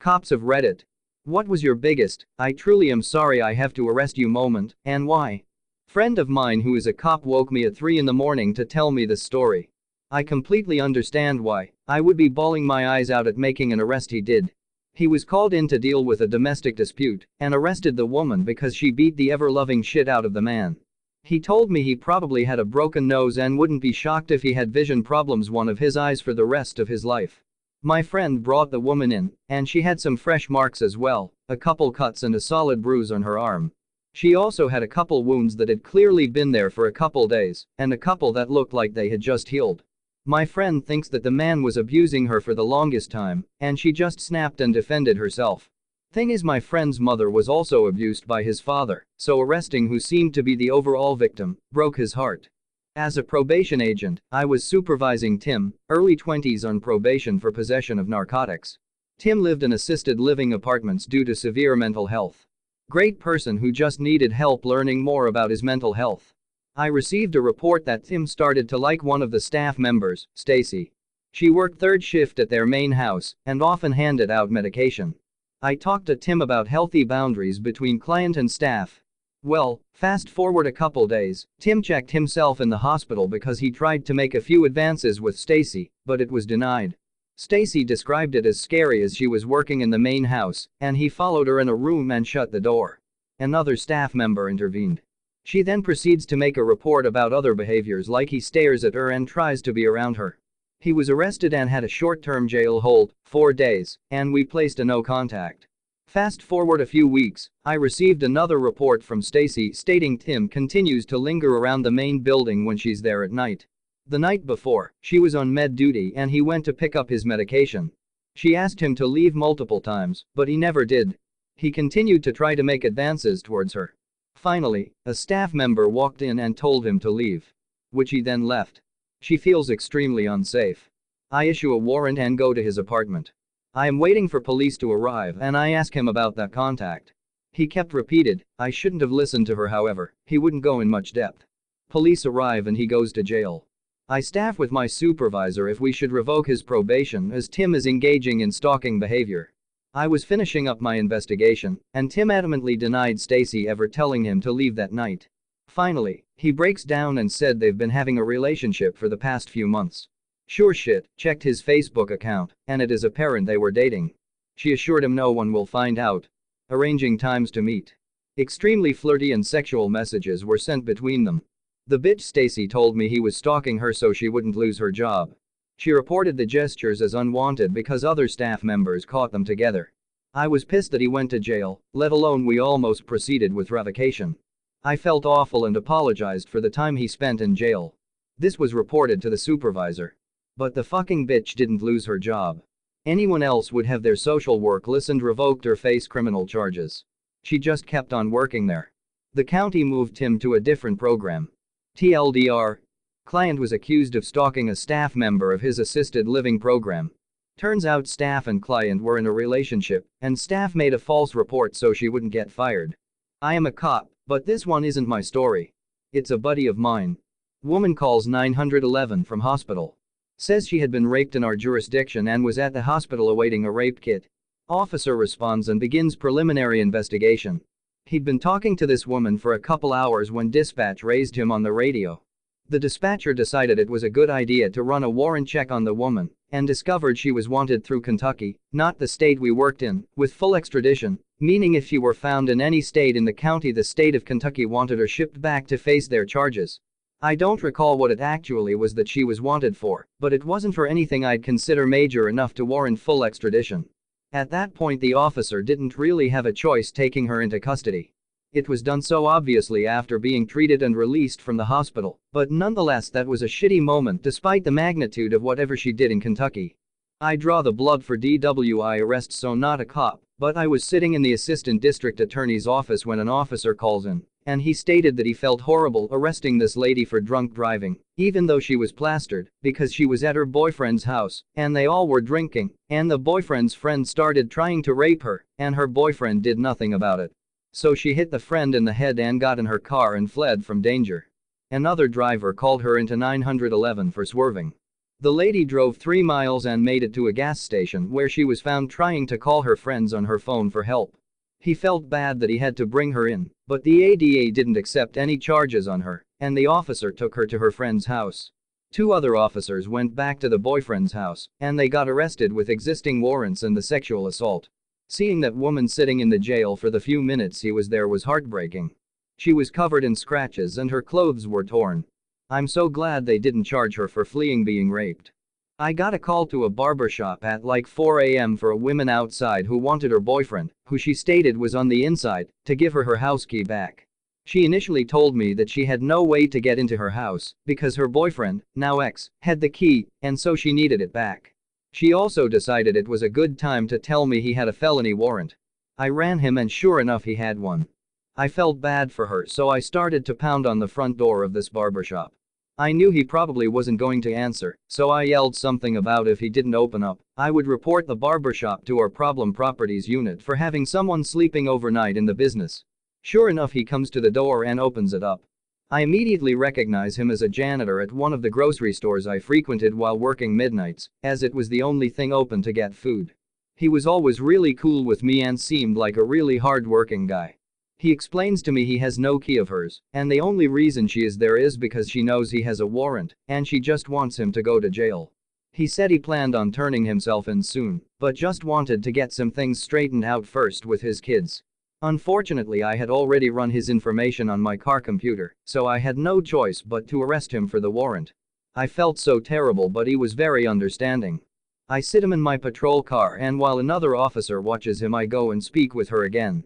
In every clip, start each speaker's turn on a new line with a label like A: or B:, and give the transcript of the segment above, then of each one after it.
A: Cops of Reddit. What was your biggest, "I truly am sorry I have to arrest you" moment, and why? Friend of mine who is a cop woke me at 3 in the morning to tell me this story. I completely understand why. I would be bawling my eyes out at making an arrest he did. He was called in to deal with a domestic dispute and arrested the woman because she beat the ever-loving shit out of the man. He told me he probably had a broken nose and wouldn't be shocked if he had vision problems, one of his eyes, for the rest of his life. My friend brought the woman in, and she had some fresh marks as well, a couple cuts and a solid bruise on her arm. She also had a couple wounds that had clearly been there for a couple days, and a couple that looked like they had just healed. My friend thinks that the man was abusing her for the longest time, and she just snapped and defended herself. Thing is, my friend's mother was also abused by his father, so arresting who seemed to be the overall victim broke his heart. As a probation agent, I was supervising Tim, early 20s, on probation for possession of narcotics. Tim lived in assisted living apartments due to severe mental health. Great person who just needed help learning more about his mental health. I received a report that Tim started to like one of the staff members, Stacy. She worked third shift at their main house and often handed out medication. I talked to Tim about healthy boundaries between client and staff. Well, fast forward a couple days, Tim checked himself in the hospital because he tried to make a few advances with Stacy, but it was denied. Stacy described it as scary as she was working in the main house, and he followed her in a room and shut the door. Another staff member intervened. She then proceeds to make a report about other behaviors, like he stares at her and tries to be around her. He was arrested and had a short-term jail hold, 4 days, and we placed a no contact. Fast forward a few weeks, I received another report from Stacy stating Tim continues to linger around the main building when she's there at night. The night before, she was on med duty and he went to pick up his medication. She asked him to leave multiple times, but he never did. He continued to try to make advances towards her. Finally, a staff member walked in and told him to leave, which he then left. She feels extremely unsafe. I issue a warrant and go to his apartment. I am waiting for police to arrive and I ask him about that contact. He kept repeated, I shouldn't have listened to her. However, he wouldn't go in much depth. Police arrive and he goes to jail. I staff with my supervisor if we should revoke his probation as Tim is engaging in stalking behavior. I was finishing up my investigation, and Tim adamantly denied Stacy ever telling him to leave that night. Finally, he breaks down and said they've been having a relationship for the past few months. Sure shit, checked his Facebook account, and it is apparent they were dating. She assured him no one will find out. Arranging times to meet. Extremely flirty and sexual messages were sent between them. The bitch Stacy told me he was stalking her so she wouldn't lose her job. She reported the gestures as unwanted because other staff members caught them together. I was pissed that he went to jail, let alone we almost proceeded with revocation. I felt awful and apologized for the time he spent in jail. This was reported to the supervisor. But the fucking bitch didn't lose her job. Anyone else would have their social work listened, revoked, or face criminal charges. She just kept on working there. The county moved him to a different program. TLDR. Client was accused of stalking a staff member of his assisted living program. Turns out staff and client were in a relationship, and staff made a false report so she wouldn't get fired. I am a cop, but this one isn't my story. It's a buddy of mine. Woman calls 911 from hospital. Says she had been raped in our jurisdiction and was at the hospital awaiting a rape kit. Officer responds and begins preliminary investigation. He'd been talking to this woman for a couple hours when dispatch raised him on the radio. The dispatcher decided it was a good idea to run a warrant check on the woman and discovered she was wanted through Kentucky, not the state we worked in, with full extradition, meaning if she were found in any state in the county the state of Kentucky wanted her shipped back to face their charges. I don't recall what it actually was that she was wanted for, but it wasn't for anything I'd consider major enough to warrant full extradition. At that point the officer didn't really have a choice taking her into custody. It was done so obviously after being treated and released from the hospital, but nonetheless that was a shitty moment despite the magnitude of whatever she did in Kentucky. I draw the blood for DWI arrest, so not a cop, but I was sitting in the assistant district attorney's office when an officer calls in, and he stated that he felt horrible arresting this lady for drunk driving, even though she was plastered, because she was at her boyfriend's house, and they all were drinking, and the boyfriend's friend started trying to rape her, and her boyfriend did nothing about it. So she hit the friend in the head and got in her car and fled from danger. Another driver called her into 911 for swerving. The lady drove 3 miles and made it to a gas station where she was found trying to call her friends on her phone for help. He felt bad that he had to bring her in, but the ADA didn't accept any charges on her, and the officer took her to her friend's house. 2 other officers went back to the boyfriend's house, and they got arrested with existing warrants and the sexual assault. Seeing that woman sitting in the jail for the few minutes he was there was heartbreaking. She was covered in scratches and her clothes were torn. I'm so glad they didn't charge her for fleeing being raped. I got a call to a barber shop at like 4 a.m. for a woman outside who wanted her boyfriend, who she stated was on the inside, to give her house key back. She initially told me that she had no way to get into her house because her boyfriend, now ex, had the key, and so she needed it back. She also decided it was a good time to tell me he had a felony warrant. I ran him and sure enough he had one. I felt bad for her, so I started to pound on the front door of this barbershop. I knew he probably wasn't going to answer, so I yelled something about if he didn't open up, I would report the barbershop to our problem properties unit for having someone sleeping overnight in the business. Sure enough, he comes to the door and opens it up. I immediately recognize him as a janitor at one of the grocery stores I frequented while working midnights, as it was the only thing open to get food. He was always really cool with me and seemed like a really hard-working guy. He explains to me he has no key of hers, and the only reason she is there is because she knows he has a warrant, and she just wants him to go to jail. He said he planned on turning himself in soon, but just wanted to get some things straightened out first with his kids. Unfortunately, I had already run his information on my car computer, so I had no choice but to arrest him for the warrant. I felt so terrible, but he was very understanding. I sit him in my patrol car, and while another officer watches him, I go and speak with her again.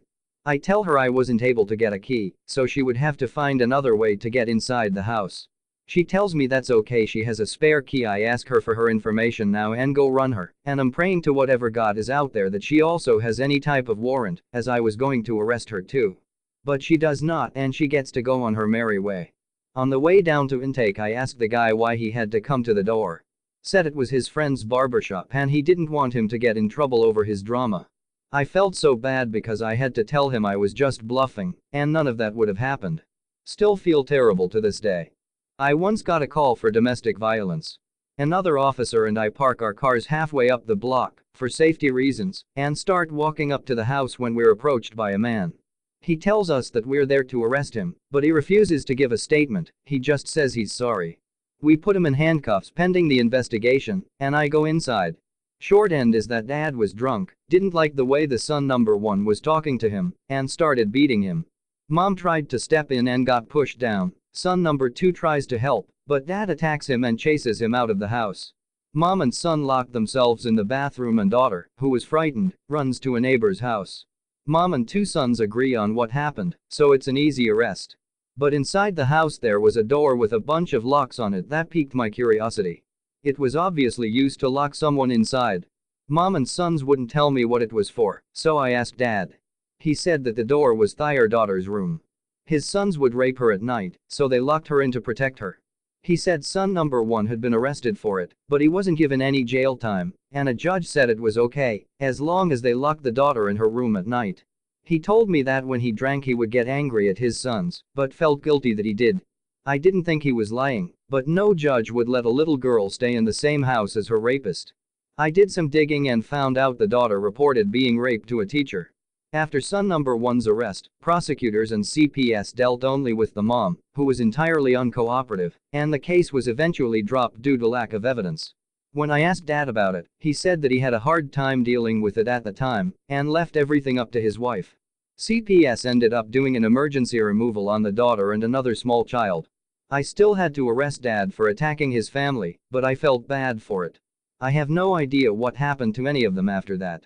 A: I tell her I wasn't able to get a key, so she would have to find another way to get inside the house. She tells me that's okay, she has a spare key. I ask her for her information now and go run her, and I'm praying to whatever God is out there that she also has any type of warrant, as I was going to arrest her too. But she does not, and she gets to go on her merry way. On the way down to intake, I asked the guy why he had to come to the door. Said it was his friend's barbershop and he didn't want him to get in trouble over his drama. I felt so bad because I had to tell him I was just bluffing, and none of that would have happened. Still feel terrible to this day. I once got a call for domestic violence. Another officer and I park our cars halfway up the block, for safety reasons, and start walking up to the house when we're approached by a man. He tells us that we're there to arrest him, but he refuses to give a statement, he just says he's sorry. We put him in handcuffs pending the investigation, and I go inside. Short end is that Dad was drunk, didn't like the way the son number 1 was talking to him, and started beating him. Mom tried to step in and got pushed down. Son number 2 tries to help, but Dad attacks him and chases him out of the house. Mom and son lock themselves in the bathroom and daughter, who was frightened, runs to a neighbor's house. Mom and 2 sons agree on what happened, so it's an easy arrest. But inside the house there was a door with a bunch of locks on it that piqued my curiosity. It was obviously used to lock someone inside. Mom and sons wouldn't tell me what it was for, so I asked Dad. He said that the door was their daughter's room. His sons would rape her at night, so they locked her in to protect her. He said son number 1 had been arrested for it, but he wasn't given any jail time, and a judge said it was okay, as long as they locked the daughter in her room at night. He told me that when he drank he would get angry at his sons, but felt guilty that he did. I didn't think he was lying, but no judge would let a little girl stay in the same house as her rapist. I did some digging and found out the daughter reported being raped to a teacher. After son number 1's arrest, prosecutors and CPS dealt only with the mom, who was entirely uncooperative, and the case was eventually dropped due to lack of evidence. When I asked Dad about it, he said that he had a hard time dealing with it at the time, and left everything up to his wife. CPS ended up doing an emergency removal on the daughter and another small child. I still had to arrest Dad for attacking his family, but I felt bad for it. I have no idea what happened to any of them after that.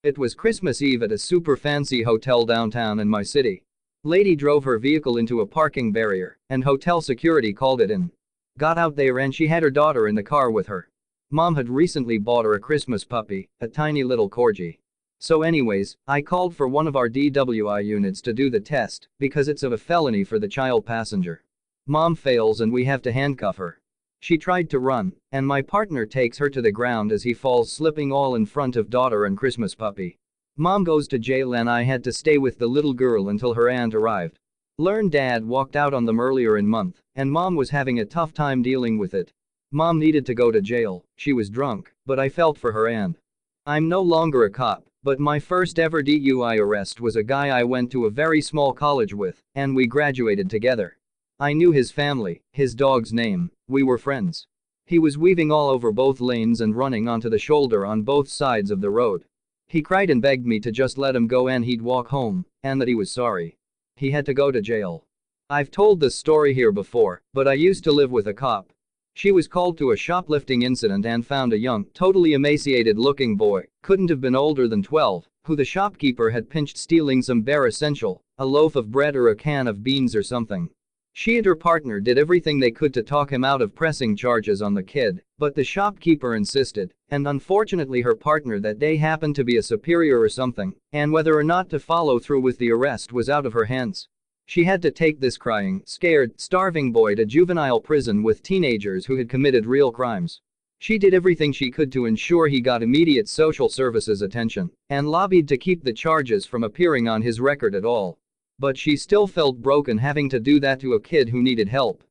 A: It was Christmas Eve at a super fancy hotel downtown in my city. Lady drove her vehicle into a parking barrier, and hotel security called it in. Got out there and she had her daughter in the car with her. Mom had recently bought her a Christmas puppy, a tiny little corgi. So anyways, I called for one of our DWI units to do the test, because it's of a felony for the child passenger. Mom fails and we have to handcuff her. She tried to run, and my partner takes her to the ground as he falls, slipping all in front of daughter and Christmas puppy. Mom goes to jail and I had to stay with the little girl until her aunt arrived. Learned Dad walked out on them earlier in month, and Mom was having a tough time dealing with it. Mom needed to go to jail, she was drunk, but I felt for her and I'm no longer a cop, but my first ever DUI arrest was a guy I went to a very small college with, and we graduated together. I knew his family, his dog's name, we were friends. He was weaving all over both lanes and running onto the shoulder on both sides of the road. He cried and begged me to just let him go and he'd walk home, and that he was sorry. He had to go to jail. I've told this story here before, but I used to live with a cop. She was called to a shoplifting incident and found a young, totally emaciated looking boy, couldn't have been older than 12, who the shopkeeper had pinched stealing some bare essential, a loaf of bread or a can of beans or something. She and her partner did everything they could to talk him out of pressing charges on the kid, but the shopkeeper insisted, and unfortunately her partner that day happened to be a superior or something, and whether or not to follow through with the arrest was out of her hands. She had to take this crying, scared, starving boy to juvenile prison with teenagers who had committed real crimes. She did everything she could to ensure he got immediate social services attention, and lobbied to keep the charges from appearing on his record at all. But she still felt broken having to do that to a kid who needed help.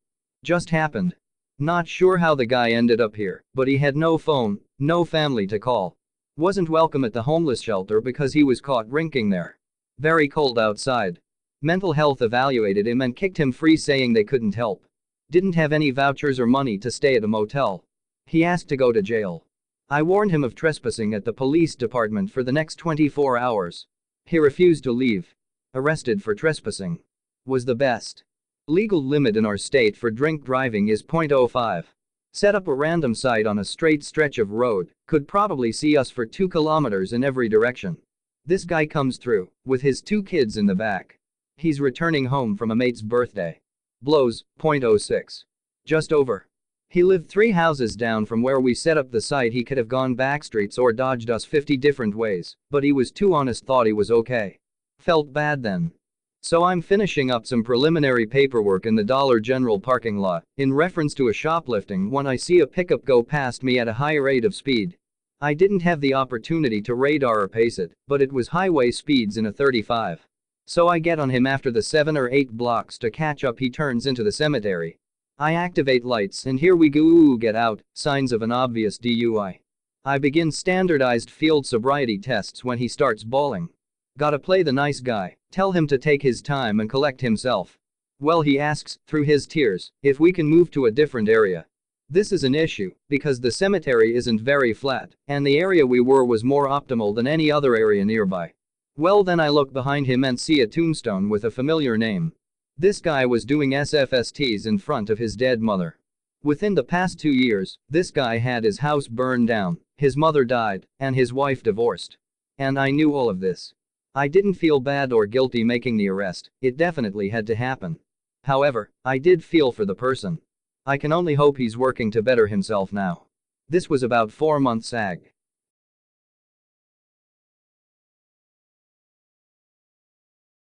A: Just happened. Not sure how the guy ended up here, but he had no phone, no family to call. Wasn't welcome at the homeless shelter because he was caught drinking there. Very cold outside. Mental health evaluated him and kicked him free saying they couldn't help. Didn't have any vouchers or money to stay at a motel. He asked to go to jail. I warned him of trespassing at the police department for the next 24 hours. He refused to leave. Arrested for trespassing. Was the best. Legal limit in our state for drink driving is .05. Set up a random site on a straight stretch of road, could probably see us for 2 kilometers in every direction. This guy comes through, with his 2 kids in the back. He's returning home from a mate's birthday. Blows, .06. Just over. He lived 3 houses down from where we set up the site. He could have gone back streets or dodged us 50 different ways, but he was too honest, thought he was okay. Felt bad then. So I'm finishing up some preliminary paperwork in the Dollar General parking lot, in reference to a shoplifting when I see a pickup go past me at a high rate of speed. I didn't have the opportunity to radar or pace it, but it was highway speeds in a 35. So I get on him after the 7 or 8 blocks to catch up. He turns into the cemetery. I activate lights and here we go. Ooh, get out, signs of an obvious DUI. I begin standardized field sobriety tests when he starts bawling. Gotta play the nice guy, tell him to take his time and collect himself. Well, he asks, through his tears, if we can move to a different area. This is an issue, because the cemetery isn't very flat, and the area we were was more optimal than any other area nearby. Well, then I look behind him and see a tombstone with a familiar name. This guy was doing SFSTs in front of his dead mother. Within the past 2 years, this guy had his house burned down, his mother died, and his wife divorced. And I knew all of this. I didn't feel bad or guilty making the arrest, it definitely had to happen. However, I did feel for the person. I can only hope he's working to better himself now. This was about 4 months ag.